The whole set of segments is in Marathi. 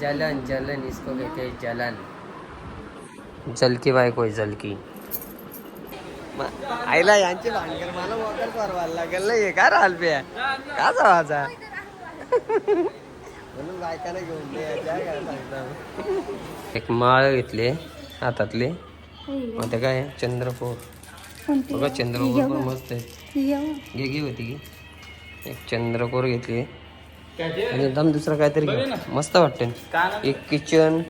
जलन जलन इसको कहते हैं जलन. जलकी बायको आहे जलकी. आईला यांचे भानकर मला वॉकर परवायला लागेल नाही का राल पे का जावाचा म्हणून बायकाला घेऊन एक माळ घेतली हातातले मग ते काय चंद्रपूर बघा चंद्रपूर पण मस्त आहे घे होती की एक चंद्रपूर घेतली आणि एकदम दुसरं काहीतरी मस्त वाटते एक किचन.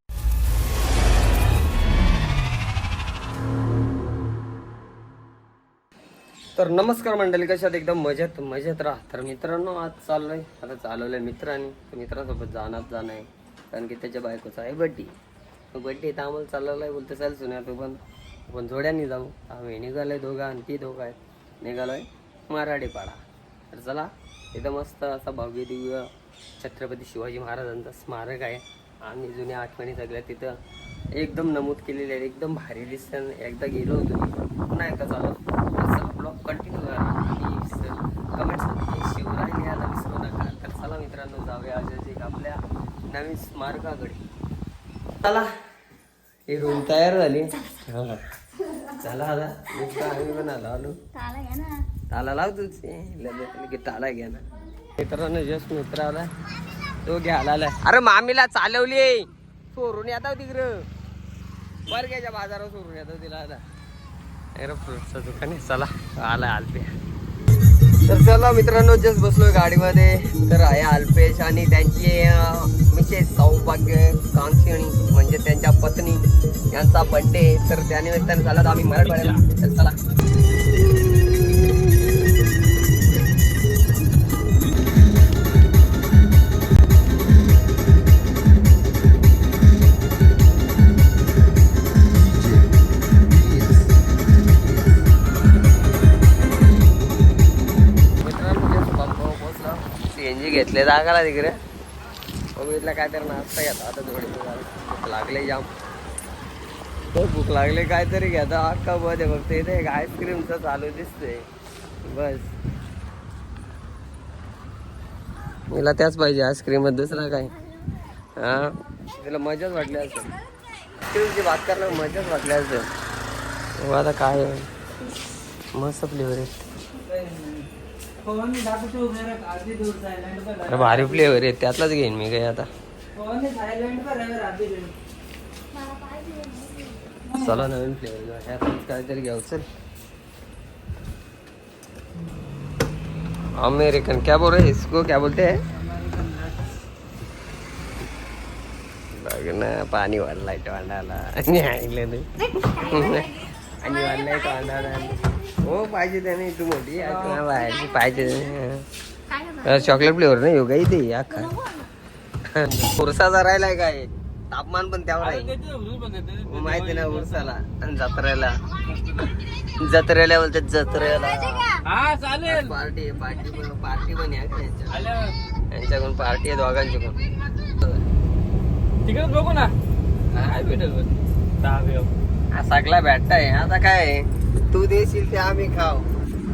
तर नमस्कार मंडळी, कशात एकदम मजेत मजेत राहा. तर मित्रांनो आज चाललोय आता चालवलंय मित्रांनी मित्रांसोबत जाणं आहे कारण की त्याच्या बायकोचा आहे बड्डे तर आम्हाला चालवलाय बोलते चाल सुन्या तू पण आपण जोड्यांनी जाऊ. आम्ही निघालोय दोघं आणि ती दोघं आहेत निघालोय माराडेपाडा. तर चला एकदम मस्त असा भव्य दिव्य छत्रपती शिवाजी महाराजांचा स्मारक आहे आणि जुन्या आठवणी सगळ्या तिथं एकदम नमूद केलेले आहे. एकदम भारी दिसतं. एकदा गेलो होतो पुन्हा एकदा चालू ब्लॉग कंटिन्यू करा आणि कमेंट्समध्ये शिवराय लिहायला विसरू नका. तर चला मित्रांनो जाऊया आज एक आपल्या नवीन स्मारकाकडे. चला ही रूम तयार झाली. चला आता आम्ही पण आलो ताला लावतोच की ताला घ्या ना. मित्रांनो जस्ट मित्र आला तो घ्यायला आलाय. अरे मामीला चालवली चोरून येतो तिकडं बरग्याच्या बाजारावर चोरून येतो तिला आता फ्रूटचं दुकान आहे. चला आलाय अल्पे. तर चला मित्रांनो जस्ट बसलोय गाडीमध्ये. तर आहे अल्पेश आणि त्यांची मिसेस सौभाग्य कांक्षिणी म्हणजे त्यांच्या पत्नी यांचा बड्डे. तर त्यानिमित्ताने झाला तर आम्ही मराठवाड्याला. तर चला घेतले जागाला तिकडे बघितलं काय तर नाश्ता घेता आता थोडी भूक लागले जाम भूक लागले काहीतरी घेता अख्खा मध्ये फक्त इथे एक आईस्क्रीमचं चालू दिसतंय बस. मला त्याच पाहिजे आईस्क्रीम दुसरा काय. हा तिला मजाच वाटली असेल तुझी बात करायला मजाच वाटली असेल. आता काय मस्त फ्लेवर आहे. अरे भारी फ्लेवर आहे त्यातलाच घेईन मी काय आता. चला नवीन फ्लेवर काहीतरी घ्याव. चल अमेरिकन क्या बोल रहे इसको क्या बोलते हैं ना. पाणी वाढलाय टोंडाला आणि वाढलाय टोंडाला. हो पाहिजे त्याने तू मोठी बाहेरची पाहिजे चॉकलेट फ्लेवर नाही योगा इथे अख्खा उरसाचा राहिलाय काय तापमान पण त्यावर आहे माहिती ना उरसाला आणि जत्रेला बोलतात जत्रेला पार्टी पण यांच्याकडून पार्टी आहे दोघांची पण. तिकडे बघू ना काय भेटेल सगळा भेटताय आता काय तू देशील ते आम्ही खाऊ.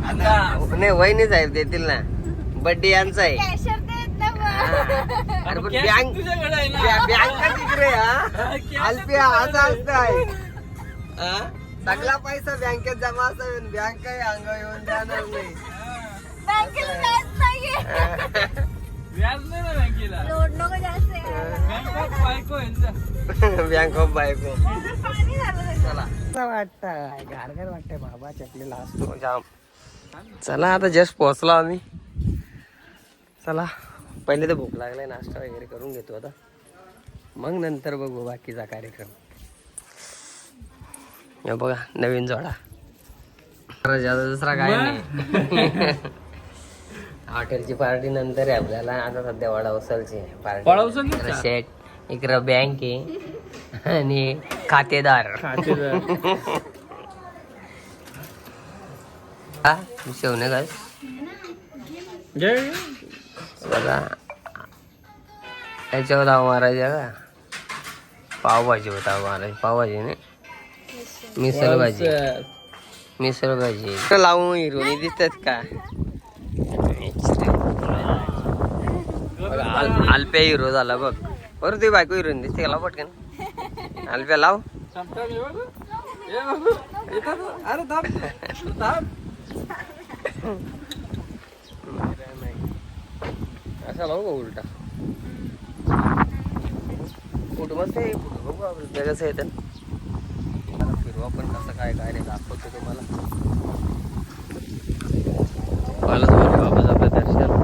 आता नाही वहिनी साहेब देतील ना बड्डे यांचा आहे. अरे पण बँक तिकडे अल्पिया असं असतंय सगळा पैसा बँकेत जमा असावे बँक काही अंग येऊन जाणार नाही. बँक ऑफ बायको. चला वाटतंय गारगार वाटतंय बाबा चकलीला असतो जाम. चला आता जस्ट पोहोचलो आम्ही. चला पहिले तर भूक लागलाय नाश्ता वगैरे करून घेतो आता मग नंतर बघू बाकीचा कार्यक्रम. हे बघा नवीन जोडा दुसरा काय नाही. हॉटेलची पार्टी नंतर आहे आपल्याला. आता सध्या वडा उचलची पार्टी. शेट इकडं बँक आहे आणि खातेदार हा शेवणे काय बघा त्याच्यावर धाव मारायच्या का. पावभाजी होता मारायची पावभाजी नाही मिसळ भाजी लावून हिरोनी दिसतात का. अल्पे हिरो झाला बघ बरं तुझी बायको हिरोईन दिसते गेला पटकन अल्प्या लाव संपता मी बघू. ये बघू. येतात हो. अरे थांब थांब. असा लावू का उलटा फोटो मस्त आहे फोटो बघू आपण ते कसं येतं फिरवा पण कसं काय काय नाही दाखवतो तुम्हाला मला वापस आपलं दर्शन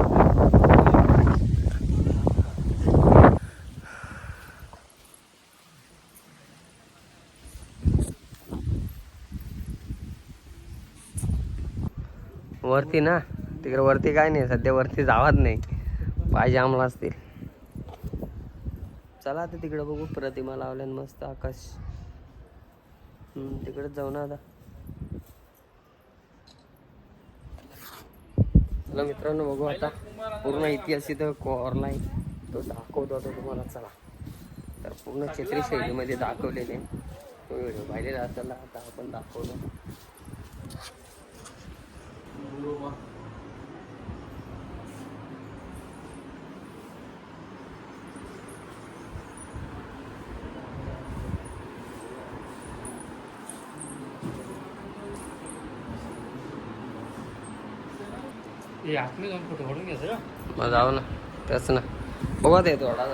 वरती ना तिकडे वरती काय नाही सध्या वरती जावत नाही पाय जामला असतील चला आता तिकडे बघू प्रतिमा लावल्यान मस्त आकाश तिकडेच जाऊ ना आता चला मित्रांनो बघू आता पूर्ण इतिहास इथं कोरलाय तो दाखवतो आता तुम्हाला चला तर पूर्ण चित्री शैलीमध्ये दाखवलेले तो व्हिडिओ पाहिलेला असायला आता आपण दाखवतो हे आतमध्ये जाऊन फोटो काढून घ्यायचं का? मग जाऊ ना तेच ना बघा ते थोडा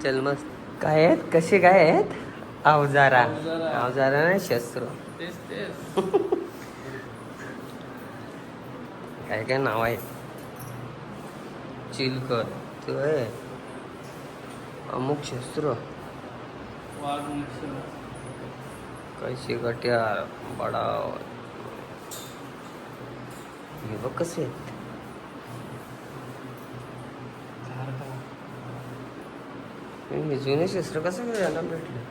जन्म काय आहेत कसे काय आहेत अवजारा अवजारा नाही शस्त्र तेच तेच. काय काय नाव आहे चिलकर ते आहे अमुक शस्त्र वाघ मुंगशी. कैसे गट्यार बडा हे बघ कसे आहेत झारखंड. हे जुने शस्त्र कसं काय याला भेटले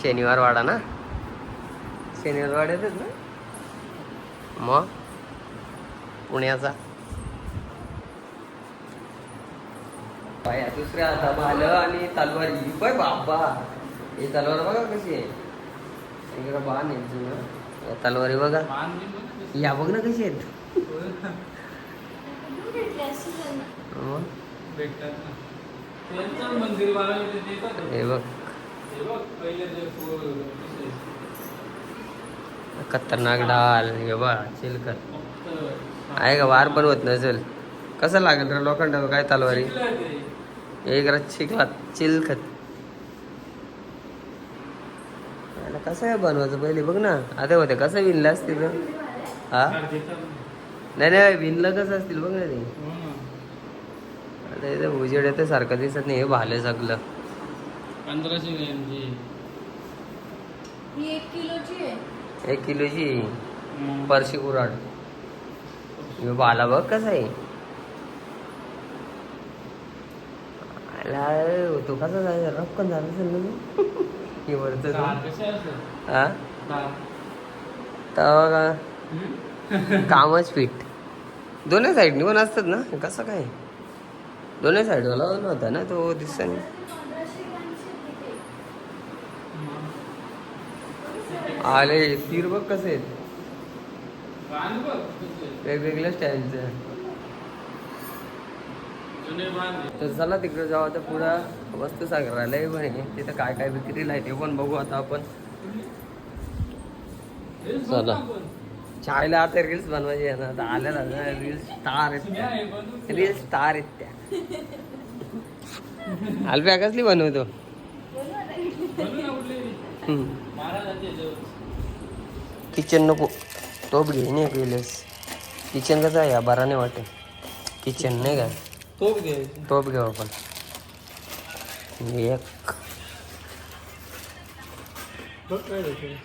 शनिवार वाडा ना शनिवार वाड्यातच ना मग पुण्याचा पाया दुसऱ्या आता भालं आणि तलवारी बघ बाबा ही तलवार बघा कशी आहे इकडं बाण आहे जुनं तलवारी बघा मान बिन बघ ना. या बघ ना कशी आहेत मग भेटतात ना. त्यांचं मंदिर बांधलं ते देतात. हे बघ हे बघ पहिले जे फुल खतरनाक डाल हे बघ चिलकर फक्त आहे का वार पण होत नसेल कसं लागेल रे लोखंड काय तलवारी शिकलं ते. एक रच शिकला चिलखत याला कसं आहे बनवायचं पहिले बघ ना आता होते कसं विणलं असतील रे? हा फार देतात ना. नाही नाही विणलं कसं असतील बघ ना ते हो ना. आता इथं उजेड येते सारखं दिसत नाही हे भाले सगळं 1500 ग्रॅमची. ही 1 किलोची आहे 1 किलोची हम्म. परशी कुराड हे भाला बघ कसा आहे आला, तो कसा जायचा रपकन झाला असेल ना तो? हे वरचं तो. धार कशी असते? हा धार. तेव्हा का हम्म? कामच फिट दोन्ही साईडनी पण असतात ना कसं काय दोन्ही साईडवाला होता ना तो दिसत नाही 1500 ग्रॅमची आहे. आले तीर बघ कसे आहेत बांध बघ कसे. वेगवेगळ्या स्टाईलचं जुने बांध. तर चला तिकडे जाऊ आता पुढं वस्तू संग्रहालय पण आहे तिथं काय काय विक्रीला आहे ते पण बघू आता आपण हेच बघ चला. ना आपण. चायला आता रील्स बनवायची आहे ना आता आलेला ना रील्स स्टार आहेत जुन्या आहे बनवून. त्या रील्स स्टार आहेत त्या अल्प्या कसली बनवतो बनवू ना कुठली. महाराजांची याच्यावर. किचन नको टोप घे नाही केलेस किचन कसं आहे या बरा नाही वाटे किचन नाही का तोप घ्यायची. टोप घेऊ आपण एक बघ काय होते.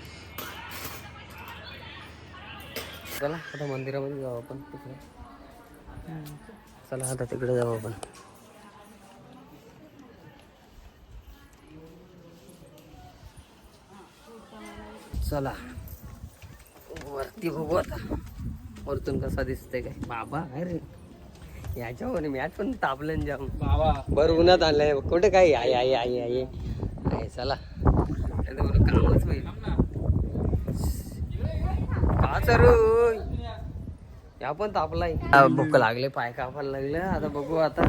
चला आता मंदिरामध्ये जाऊ आपण तिकडे चला आता तिकडे जाऊ आपण चला वरती बघू आता वरतून कसा दिसतंय काय बाबा अरे याच्यावर मॅच पण तापलं ना जाम बाबा बरं उन्हात आणलंय कुठे काय आई आई आई आई आहे चला कामच होईल का सर या पण तापलाय भूक लागले पाय कापायला लागले आता बघू आता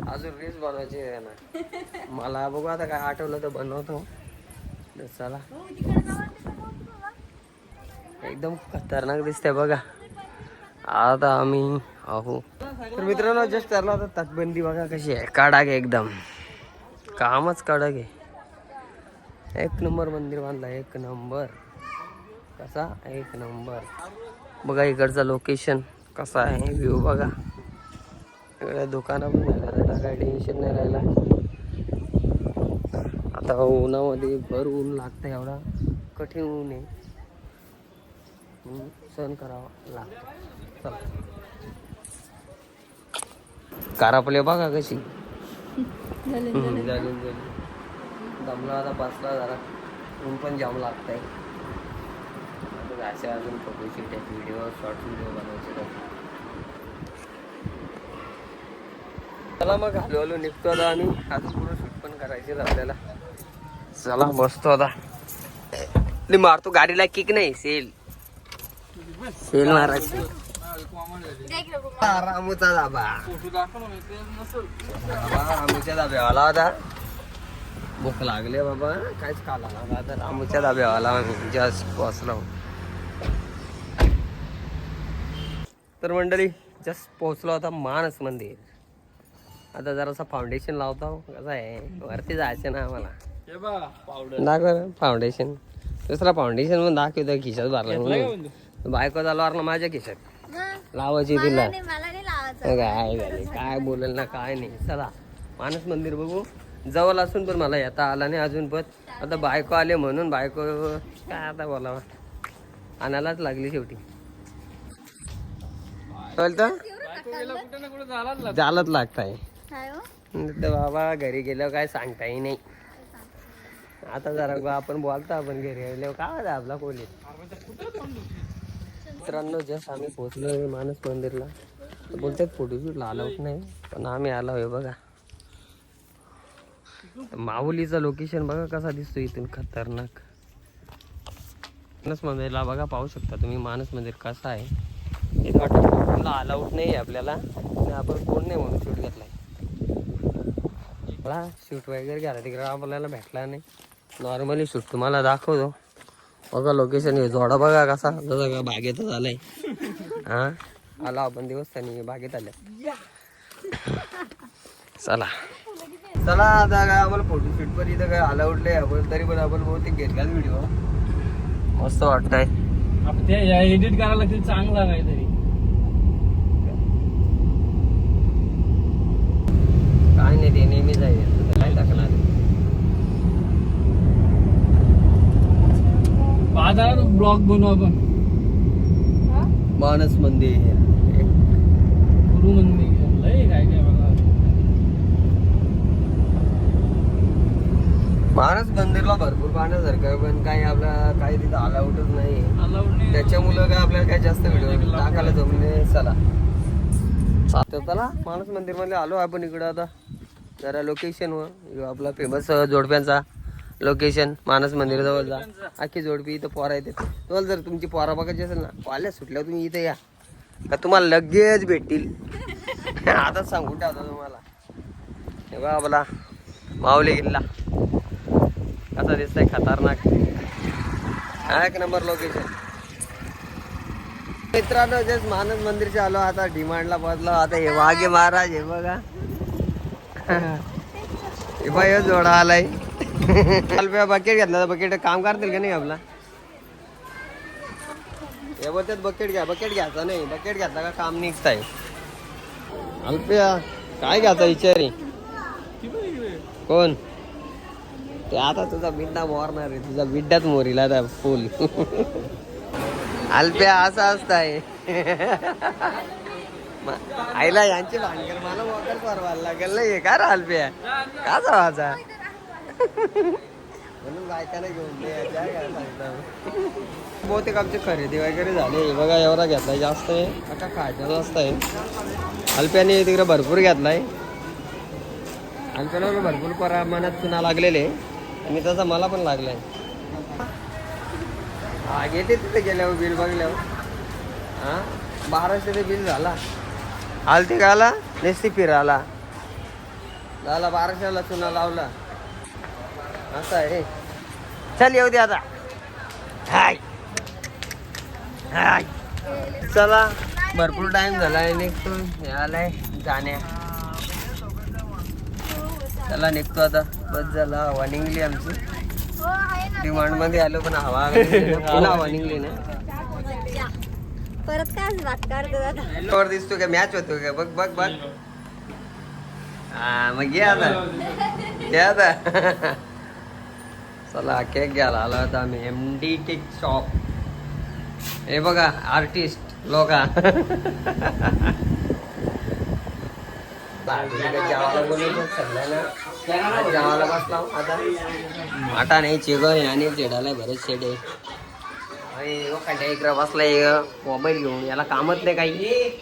अजून रील्स बनवायची आहे ना मला बघू आता काय आठवलं तर बनवतो चला एकदम खतरनाक दिसतंय बघा आता आम्ही आहो तर मित्रांनो जस्ट ठरला होता तटबंदी बघा कशी आहे कडक एकदम कामच कडक आहे एक नंबर मंदिर बांधला एक नंबर कसा एक नंबर बघा इकडचं लोकेशन कसा आहे व्ह्यू बघा इकडे दुकानं पण नाही राहिला काय टेन्शन नाही राहिला आता उन्हामध्ये भर ऊन लागतं एवढा कठीण ऊन आहे सहन करावा लागतं चला कारापले बघा कशी झाली दमला आता बसला जरा ऊन पण जाम लागतंय असे अजून फोटो शूट आहे व्हिडिओ शॉर्ट व्हिडिओ बनवायचे चला मग हळूहळू निघतो आता आम्ही अजून पुढं शूट पण करायचे आपल्याला चला बसतो आता मारतो गाडीला किक नाही सेल सेल मारायची रामूचा दाबा रामूच्या धाब्यावाला होता भूक लागले बाबा काहीच खाला आता रामूच्या धाब्यावाला आम्ही जस्ट पोहोचलो तर मंडळी जस्ट पोहोचलो आता मानस मंदिर आता जरासा फाउंडेशन लावतो कसं आहे वरती जायचं ना आम्हाला दाखव फाउंडेशन दुसरा फाउंडेशन पण दाखवतो खिशात भरला बायको चालवार ना माझ्या खिशात लावायची तिला काय झाले काय बोलेल ना काय नाही चला मानस मंदिर बघू जवळ असून पण मला येता आला नाही अजून पण आता बायको आले म्हणून बायको काय आता बोलावा आणायलाच लागली शेवटी झालंच लागताय बाबा घरी गेल्यावर काय सांगताही नाही आता जरा आपण बोलतो आपण घरी गेल्यावर काय आपला कोणी मित्रांनो जस्ट आम्ही पोहोचलो मानस मंदिरला बोलतात फोटोशूटला अलाउड नाही पण आम्ही आलो आहे बघा माऊलीचं लोकेशन बघा कसा दिसतो इथून खतरनाक मानस मंदिरला बघा पाहू शकता तुम्ही मानस मंदिर कसं आहे इथं वाटतं अलाउड नाही आहे आपल्याला आणि आपण कोण नाही म्हणून शूट घेतलाय मला शूट वगैरे घ्यायला तिकडे आपल्याला भेटला नाही नॉर्मली शूट तुम्हाला दाखवतो बघा लोकेशन हे जोडा बघा कसा जसा का बागेतच आलाय हा आला आपण देवस्थानी बागेत आल्या चला चला आता काय आम्हाला फोटोशूट पण इथं काय अलाउड नाही आपण तरी पण आपण बहुतेक घेतलाच व्हिडिओ मस्त वाटतंय एडिट करायला लागतील चांगला काहीतरी काय नाही ते नेहमीच आहे काय टाकणार बाजारात ब्लॉग बनवू आपण मानस मंदिर गुरु मंदिर लय काय काय बघा मानस मंदिरला भरपूर पाहण्यासारखं आहे पण काही आपला काही तिथं अलाउडच नाही अलाउड नाही त्याच्यामुळं काय आपल्याला काही जास्त व्हिडिओ टाकायला जमले चला चला मानस मंदिर मध्ये आलो आपण इकडं आता जरा लोकेशन वर आपला फेमस जोडप्यांचा लोकेशन मानस मंदिर जवळ जा अख्खी जोडपी इथं पोरा येते तुम्हाला जर तुमची पोरा बघायची असेल ना कॉलेज सुटल्या तुम्ही इथे या का तुम्हाला लगेच भेटतील आता सांगून ठेवतो तुम्हाला हे बघा आपला माऊली किल्ला कसा दिसतंय खतरनाक एक नंबर लोकेशन मित्रांनो जस्ट मानस मंदिरचे आलो आता डिमांडला पोहोचलो आता हे वाघे महाराज हे बघा हे बाय जोडा आलाय बकेट घेतला तर बकेट काम करतील का नाही आपला हे बोलतात बकेट घ्यायचा नाही बकेट घ्यायचा का काम निघताय अल्प्या काय घ्यायचा विचारी कोण ते आता तुझा बिड्डा मोरणार आहे तुझा बिड्डाच मोरीला आता फुल अल्प्या असा असताय आईला यांची भानगड मला वॉकर परवायला लागेल नाही का रे अल्प्या का जावाचा म्हणून बायकाला घेऊन दे बहुतेक आमची खरेदी वगैरे झाली. हे बघा एवढा घेतलाय जास्त आहे आता खायचा जास्त आहे. अल्प्याने तिकडे भरपूर घेतलाय. अल्प्याला भरपूर प्रमाणात चुना लागलेले आणि तसं मला पण लागलाय. हा घेते तिथे गेल्यावर बिल बघल्यावर. हां 1200 ते बिल झाला. आलती का आला नेसी फिराला झाला 1200ला चुना लावला. असं आहे. चल येऊ दे आता. हाय हाय चला भरपूर टाइम झालाय निघतो. हे आलाय जाण्या. चला निघतो आता. बस झाला हवा निघली आमची. डिमांड मध्ये आलो पण हवा पुन्हा हवा निघली ना. परत काय बात करतो दादा. वर दिसतो का मॅच होतो का बघ बघ बघ. हा मग घे आता घे आता. चला केक घ्यायला आला होता आम्ही MD केक शॉप. हे बघा आर्टिस्ट लोका. जेवायला बोलवलं सगळ्यांना. जेवायला बसला आता. आटा नाही चिकन आणि चेडाला बरेच शेड आहे. इकडे बसलाय मोबाईल घेऊन. याला कामच नाही काही.